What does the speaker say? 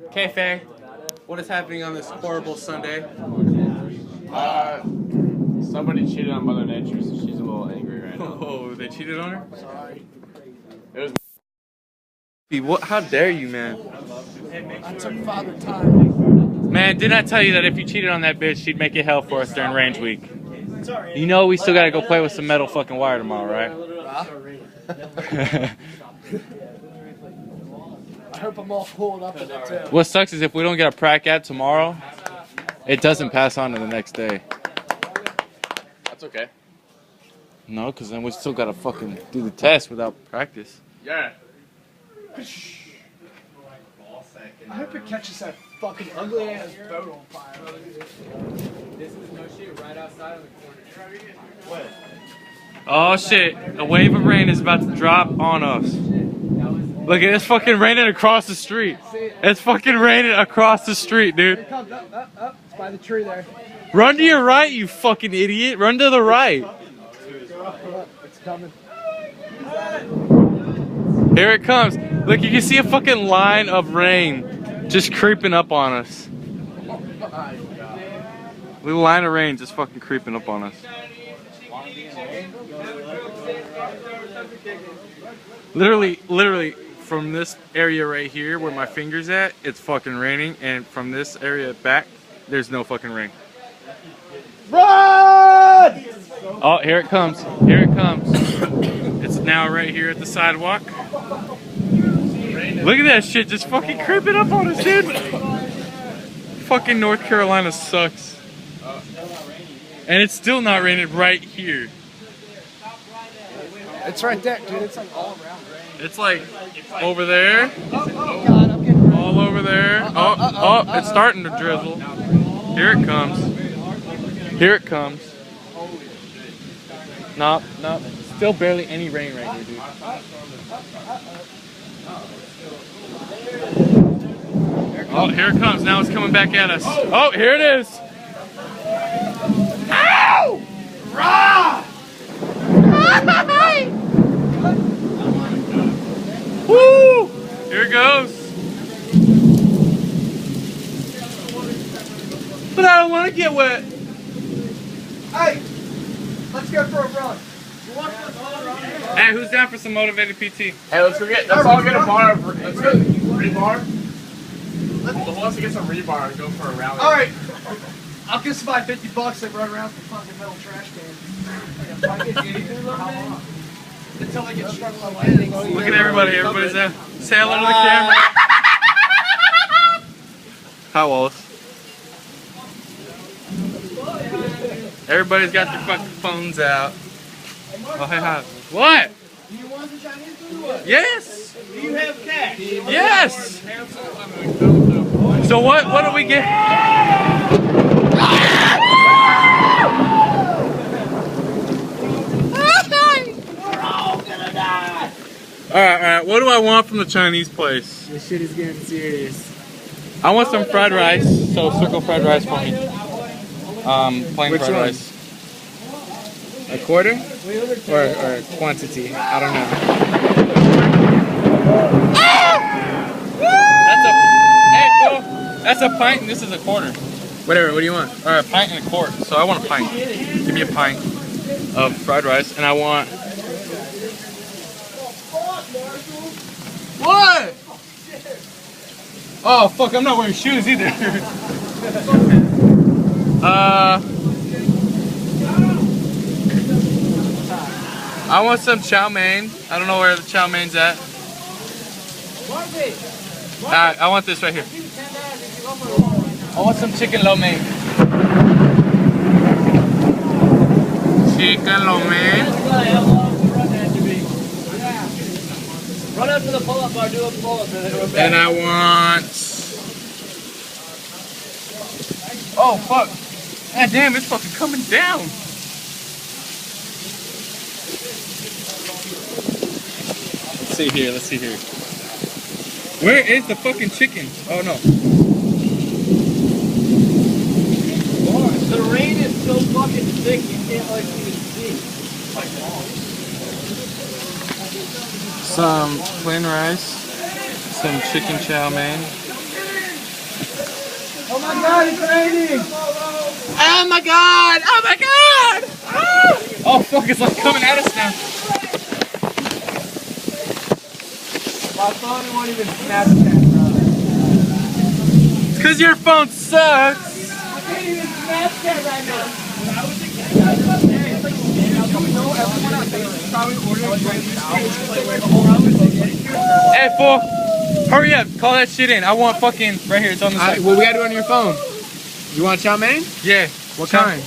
Okay, Faye, what is happening on this horrible Sunday? Somebody cheated on Mother Nature, so she's a little angry right now. Oh, they cheated on her? Sorry. It was What? How dare you, man? I took father time. Man, didn't I tell you that if you cheated on that bitch, she'd make it hell for us during range week? You know we still gotta go play with some metal fucking wire tomorrow, right? I hope I'm all pulled up in it too. What sucks is if we don't get a prac at tomorrow, it doesn't pass on to the next day. That's okay. No, because then we still gotta fucking do the test without practice. Yeah. I hope it catches that fucking ugly ass boat on fire. This is no shit right outside of the corner. What? Oh shit, a wave of rain is about to drop on us. Look at it's fucking raining across the street. It's fucking raining across the street, Here dude. it comes, up. It's by the tree there. Run to your right, you fucking idiot. Run to the right. Look, it's coming. Here it comes. Look, you can see a fucking line of rain just creeping up on us. Little line of rain just fucking creeping up on us. Literally, from this area right here where my finger's at, it's fucking raining, and from this area back, there's no fucking rain. Run! Oh, here it comes. Here it comes. It's now right here at the sidewalk. Look at that shit just fucking creeping up on us, dude. Fucking North Carolina sucks. And it's still not raining right here. It's right there, dude. It's like all around. It's like over there, Oh God, I'm getting all over there. Oh, it's starting to drizzle. Here it comes. Here it comes. Nope. Still barely any rain right here, dude. Oh, here it comes. Now it's coming back at us. Oh, here it is. Ow! Rah! Woo! Here it goes. But I don't want to get wet. Hey, let's go for a run. Hey, who's down for some motivated PT? Hey, let's all get a bar. Let's go rebar. Who wants to get some rebar and go for a rally? All right, I'll give somebody $50 and run around with the fucking metal trash can. Until I get struck by lightning. Look at everybody. Everybody's there. Say hello to the camera. Hi, Wallace. Everybody's got their fucking phones out. Oh, hey, hi. What? Do you want the Chinese food or what? Yes. Do you have cash? Yes. So what do we get? All right. What do I want from the Chinese place? This shit is getting serious. I want some fried rice. So circle fried rice for me. Plain Which fried one? rice. A quarter? Or quantity? I don't know. That's a pint and this is a quarter. Whatever, what do you want? Or a pint and a quart. So I want a pint. Give me a pint of fried rice, and I want. What? Oh fuck! I'm not wearing shoes either. I want some chow mein. I don't know where the chow mein's at. I want this right here. I want some chicken lo mein. Chicken lo mein. Run up to the pull-up bar, do a pull-up, and then we're back. And I want. Oh fuck! God damn, it's fucking coming down. Let's see here. Where is the fucking chicken? Oh no. The rain is so fucking thick you can't like even see. Some plain rice, some chicken chow mein, Oh my god, it's raining! Oh my god! Oh my god! Ah! Oh fuck, it's like coming at us now. My phone won't even Snapchat, bro. It's cause your phone sucks. I can't even Snapchat right now. Hey fool, hurry up, call that shit in. I want fucking right here, it's on the side. Well, we gotta do it on your phone. You want chow mein? Yeah. What kind?